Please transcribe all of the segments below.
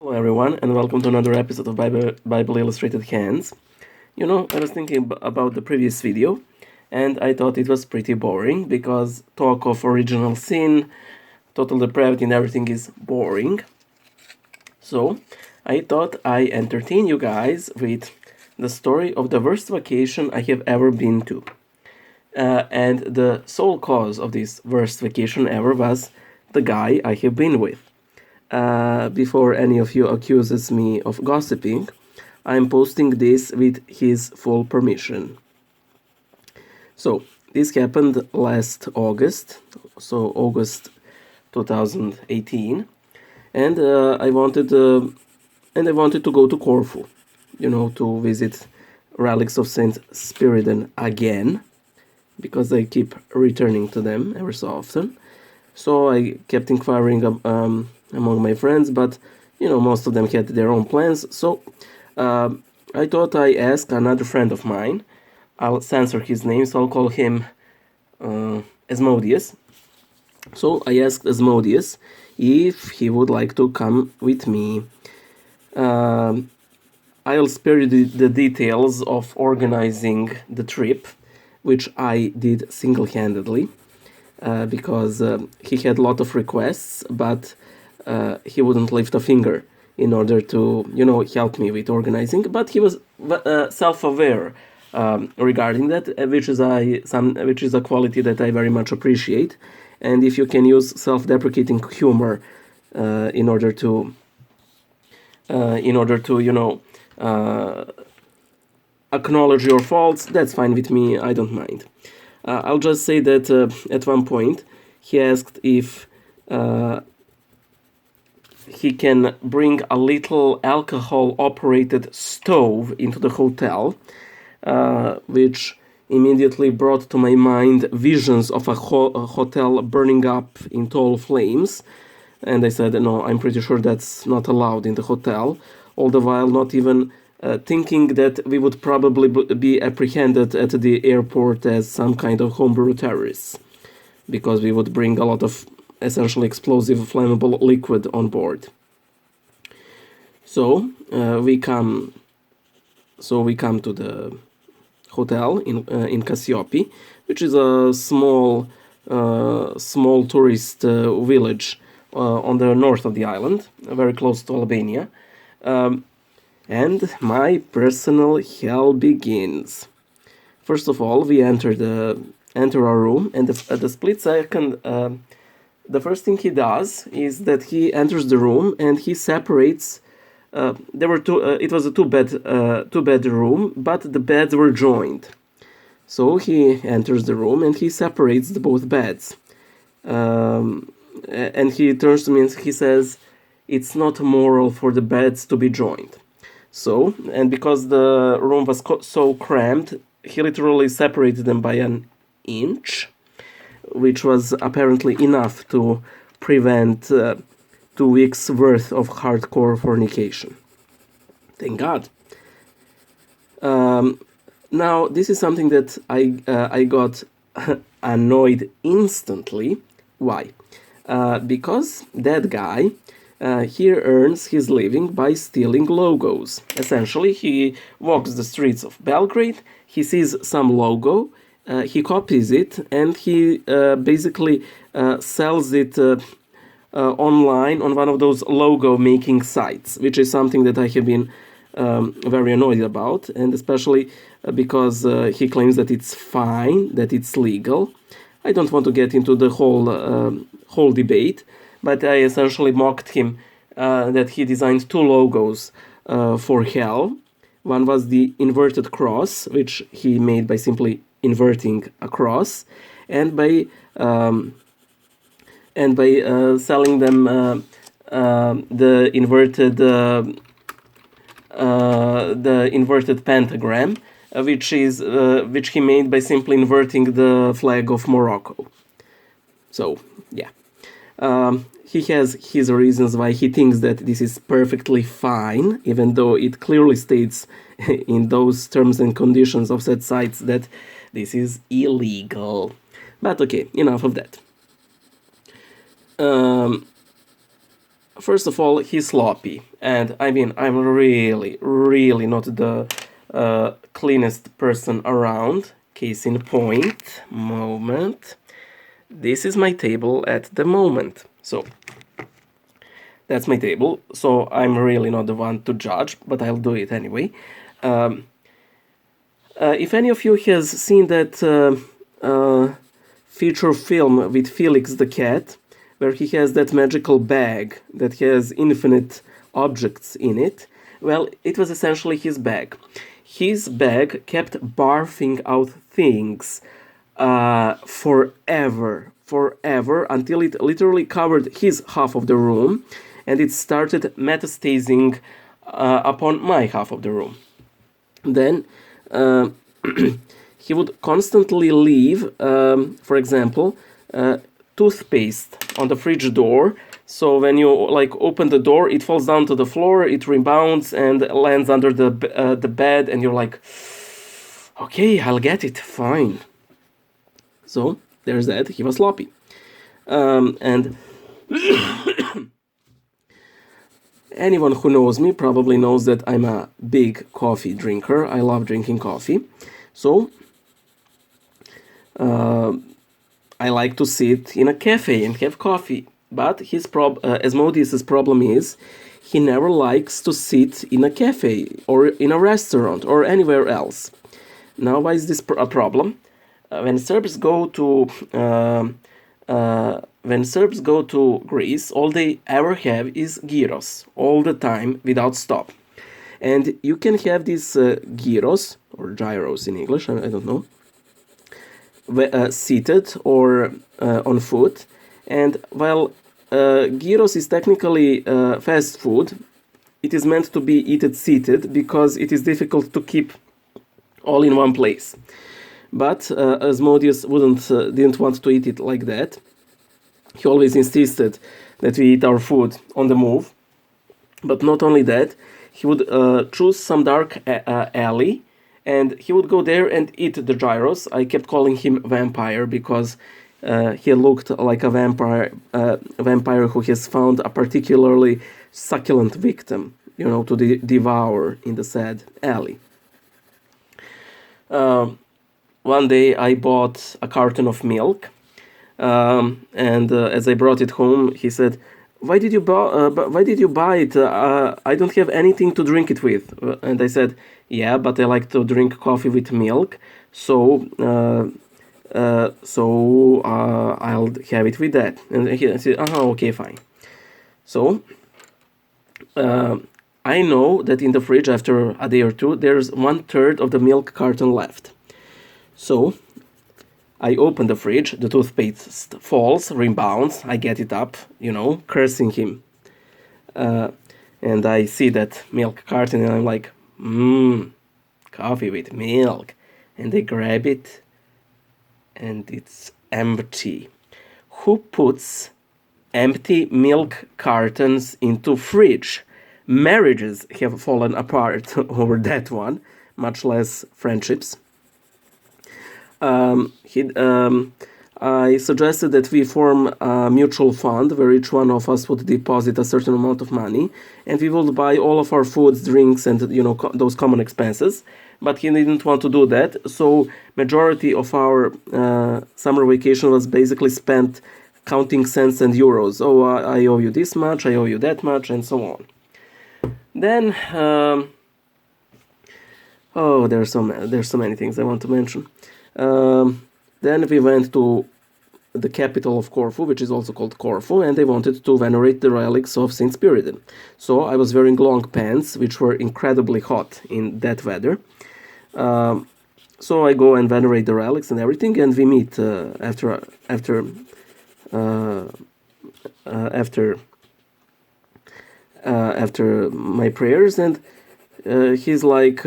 Hello, everyone, and welcome to another episode of Bible Illustrated Hands. I was thinking about the previous video, and I thought it was pretty boring because talk of original sin, total depravity, and everything is boring. So, I thought I entertain you guys with the story of the worst vacation I have ever been to. And the sole cause of this worst vacation ever was the guy I have been with. Before any of you accuses me of gossiping, I'm posting this with his full permission. So, this happened last August, so August 2018, and I wanted to go to Corfu, to visit relics of Saint Spiridon again, because I keep returning to them ever so often. So I kept inquiring among my friends, but most of them had their own plans. So I thought I ask another friend of mine. I'll censor his name, so I'll call him Asmodeus. So I asked Asmodeus if he would like to come with me. I'll spare you the details of organizing the trip, which I did single-handedly. Because he had a lot of requests, but he wouldn't lift a finger in order to, help me with organizing. But he was self-aware regarding that, which is a quality that I very much appreciate. And if you can use self-deprecating humor in order to, acknowledge your faults, that's fine with me. I don't mind. I'll just say that at one point he asked if he can bring a little alcohol-operated stove into the hotel, which immediately brought to my mind visions of a hotel burning up in tall flames. And I said, no, I'm pretty sure that's not allowed in the hotel, all the while not even thinking that we would probably be apprehended at the airport as some kind of homebrew terrorists, because we would bring a lot of essentially explosive flammable liquid on board. So we come to the hotel in Cassiope, which is a small tourist village on the north of the island, very close to Albania. And my personal hell begins. First of all, we enter our room, and at the split second, the first thing he does is that he enters the room and he separates. There were two. It was a two-bed room, but the beds were joined. So he enters the room and he separates the both beds. And he turns to me and he says, "It's not moral for the beds to be joined." So, and because the room was so cramped, he literally separated them by an inch, which was apparently enough to prevent 2 weeks worth of hardcore fornication. Thank God. Now, this is something that I got annoyed instantly. Why? Because that guy he earns his living by stealing logos. Essentially, he walks the streets of Belgrade, he sees some logo, he copies it, and he basically sells it online on one of those logo-making sites, which is something that I have been very annoyed about, and especially because he claims that it's fine, that it's legal. I don't want to get into the whole debate, but I essentially mocked him that he designed two logos for hell. One was the inverted cross, which he made by simply inverting a cross, and by selling them the inverted pentagram, which he made by simply inverting the flag of Morocco. So yeah. He has his reasons why he thinks that this is perfectly fine, even though it clearly states in those terms and conditions of said sites that this is illegal. But okay, enough of that. first of all, he's sloppy, and I mean, I'm really, really not the cleanest person around. Case in point, moment. This is my table at the moment. So that's my table. So I'm really not the one to judge, but I'll do it anyway. If any of you has seen that feature film with Felix the cat, where he has that magical bag that has infinite objects in it, well, it was essentially his bag. His bag kept barfing out things forever, until it literally covered his half of the room, and it started metastasizing upon my half of the room. Then he would constantly leave, for example, toothpaste on the fridge door. So when you like open the door, it falls down to the floor, it rebounds and lands under the bed, and you're like, okay, I'll get it, fine. So there's that. He was sloppy, and anyone who knows me probably knows that I'm a big coffee drinker. I love drinking coffee. So I like to sit in a cafe and have coffee. But Asmodeus' problem is he never likes to sit in a cafe or in a restaurant or anywhere else. Now, why is this a problem? When Serbs go to Greece, all they ever have is gyros, all the time, without stop. And you can have these gyros, or gyros in English, I don't know, seated or on foot. And while gyros is technically fast food, it is meant to be eaten seated because it is difficult to keep all in one place. But Asmodeus didn't want to eat it like that. He always insisted that we eat our food on the move. But not only that, he would choose some dark alley, and he would go there and eat the gyros. I kept calling him vampire because he looked like a vampire who has found a particularly succulent victim, to devour in the sad alley. One day I bought a carton of milk, and as I brought it home, he said, why did you buy it? I don't have anything to drink it with. And I said, yeah, but I like to drink coffee with milk, so I'll have it with that. And he said, okay, fine. So I know that in the fridge after a day or two, there's 1/3 of the milk carton left. So I open the fridge, the toothpaste falls, rebounds, I get it up, cursing him. And I see that milk carton and I'm like, coffee with milk. And I grab it and it's empty. Who puts empty milk cartons into fridge? Marriages have fallen apart over that one, much less friendships. I suggested that we form a mutual fund where each one of us would deposit a certain amount of money, and we would buy all of our foods, drinks, and those common expenses. But he didn't want to do that, so majority of our summer vacation was basically spent counting cents and euros. Oh, I owe you this much, I owe you that much, and so on. Then, there's so many things I want to mention. Then we went to the capital of Corfu, which is also called Corfu, and they wanted to venerate the relics of Saint Spiridon. So I was wearing long pants, which were incredibly hot in that weather. So I go and venerate the relics and everything, and we meet after my prayers, and he's like,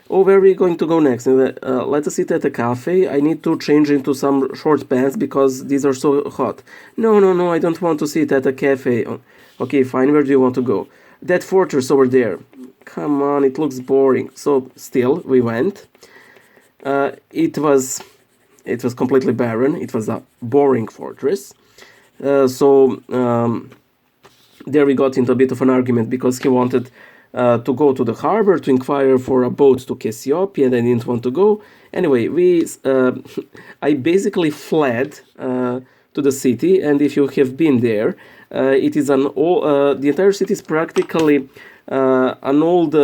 where are we going to go next? And, let us eat at a cafe. I need to change into some short pants because these are so hot. No, I don't want to sit at a cafe. Okay, fine, where do you want to go? That fortress over there. Come on, it looks boring. So still, we went. It was completely barren. It was a boring fortress. So there we got into a bit of an argument because he wanted to go to the harbor to inquire for a boat to Cassiopeia, and I didn't want to go. Anyway, I basically fled to the city, and if you have been there, it is the entire city is practically an old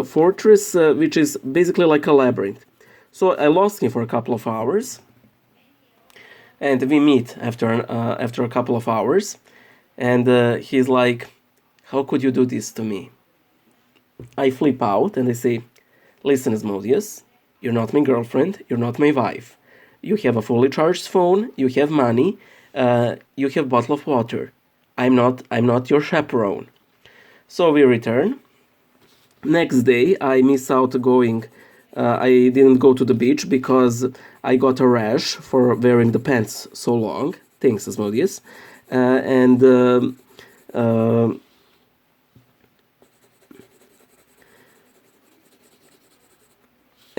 fortress, which is basically like a labyrinth. So I lost him for a couple of hours, and we meet after a couple of hours, and he's like, "How could you do this to me?" I flip out and I say, "Listen, Asmodeus, you're not my girlfriend, you're not my wife. You have a fully charged phone, you have money, you have a bottle of water. I'm not your chaperone." So we return. Next day, I miss out going. I didn't go to the beach because I got a rash for wearing the pants so long. Thanks, Asmodeus.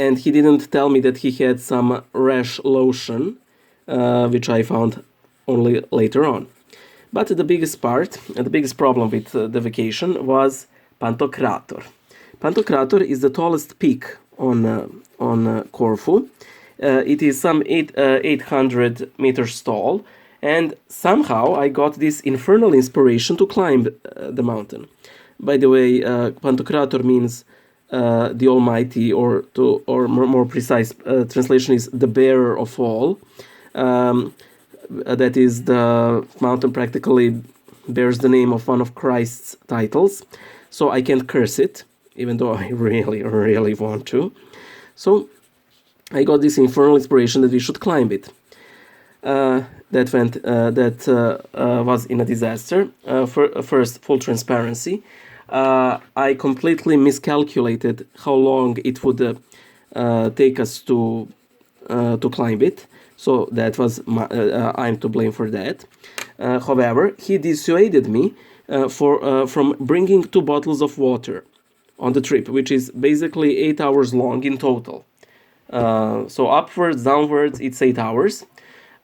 And he didn't tell me that he had some rash lotion, which I found only later on. But the biggest problem with the vacation was Pantokrator. Pantokrator is the tallest peak on Corfu. It is some 800 meters tall, and somehow I got this infernal inspiration to climb the mountain. By the way, Pantokrator means the Almighty, or more precise translation is the bearer of all. That is, the mountain practically bears the name of one of Christ's titles, so I can't curse it, even though I really, really want to. So I got this infernal inspiration that we should climb it. That was in a disaster. First, full transparency. I completely miscalculated how long it would take us to climb it. So that was I'm to blame for that. However, he dissuaded me from bringing 2 bottles of water on the trip, which is basically 8 hours long in total. So upwards, downwards, it's 8 hours.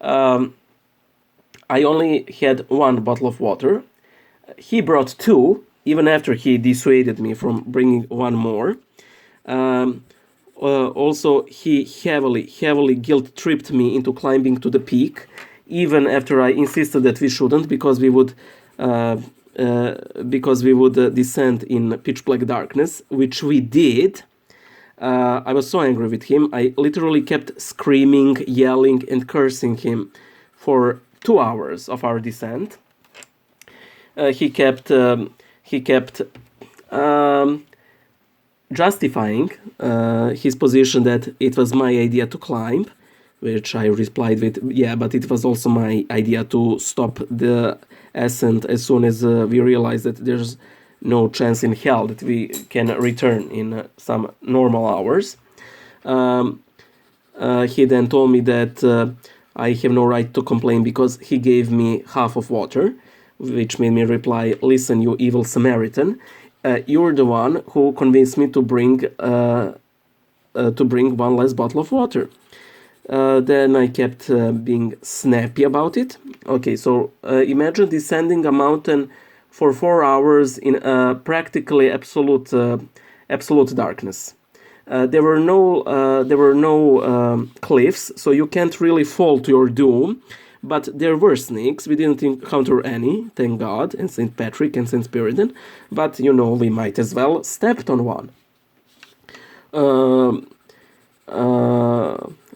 I only had 1 bottle of water. He brought 2, even after he dissuaded me from bringing 1 more. Also, he heavily guilt-tripped me into climbing to the peak, even after I insisted that we shouldn't, because we would descend in pitch-black darkness, which we did. I was so angry with him. I literally kept screaming, yelling, and cursing him for 2 hours of our descent. He kept justifying his position that it was my idea to climb, which I replied with, "Yeah, but it was also my idea to stop the ascent as soon as we realized that there's no chance in hell that we can return in some normal hours." He then told me that I have no right to complain because he gave me half of water, which made me reply, "Listen, you evil Samaritan, you're the one who convinced me to bring 1 less bottle of water." Then I kept being snappy about it. Okay, so imagine descending a mountain for 4 hours in practically absolute darkness. There were no cliffs, so you can't really fall to your doom. But there were snakes. We didn't encounter any, thank God, and St. Patrick and St. Spiridon. But, we might as well stepped on one.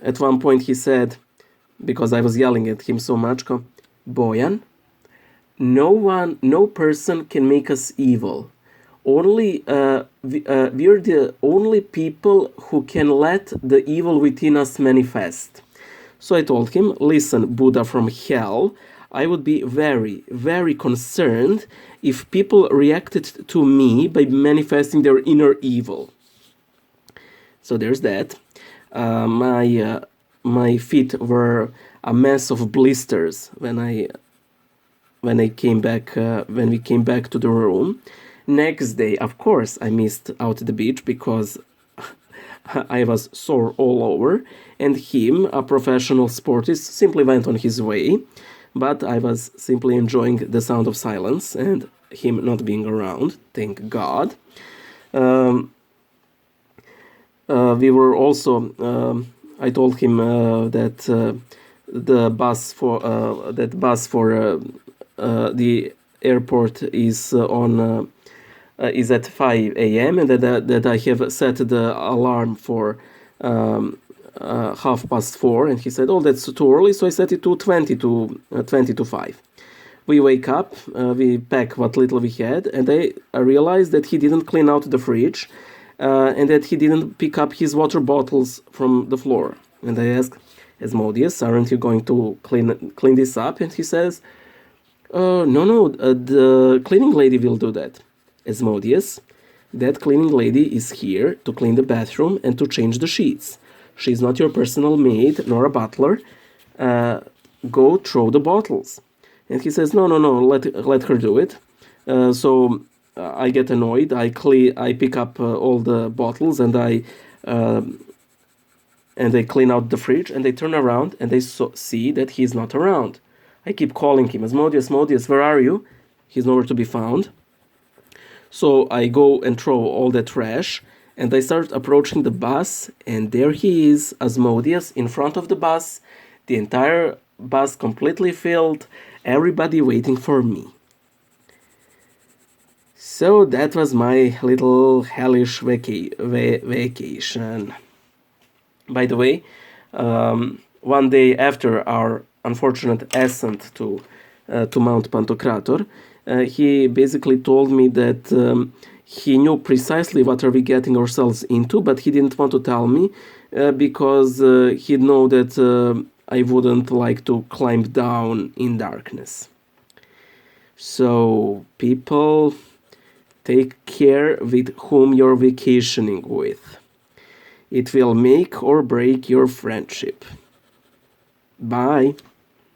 At one point he said, because I was yelling at him so much, "Bojan, no person can make us evil. Only we're the only people who can let the evil within us manifest." So I told him, "Listen, Buddha from hell, I would be very, very concerned if people reacted to me by manifesting their inner evil." So there's that. My feet were a mess of blisters when we came back to the room. Next day, of course, I missed out the beach because I was sore all over, and him, a professional sportist, simply went on his way. But I was simply enjoying the sound of silence, and him not being around, thank God. We were also, I told him that the bus for the airport is is at 5 a.m. and that I have set the alarm for 4:30, and he said, "Oh, that's too early," so I set it to 20 to 5. We wake up, we pack what little we had, and I realized that he didn't clean out the fridge, and that he didn't pick up his water bottles from the floor. And I asked, "Asmodeus, aren't you going to clean this up?" And he says, no, the cleaning lady will do that." "Asmodeus, that cleaning lady is here to clean the bathroom and to change the sheets. She's not your personal maid nor a butler. Go throw the bottles." And he says, no, let her do it. So I get annoyed. I pick up all the bottles and I clean out the fridge, and they turn around and they see that he's not around. I keep calling him, "Asmodeus, where are you?" He's nowhere to be found. So I go and throw all the trash, and I start approaching the bus, and there he is, Asmodeus, in front of the bus, the entire bus completely filled, everybody waiting for me. So that was my little hellish vacation. By the way, one day after our unfortunate ascent to Mount Pantocrator, he basically told me that he knew precisely what are we getting ourselves into, but he didn't want to tell me because he'd know that I wouldn't like to climb down in darkness. So, people, take care with whom you're vacationing with. It will make or break your friendship. Bye.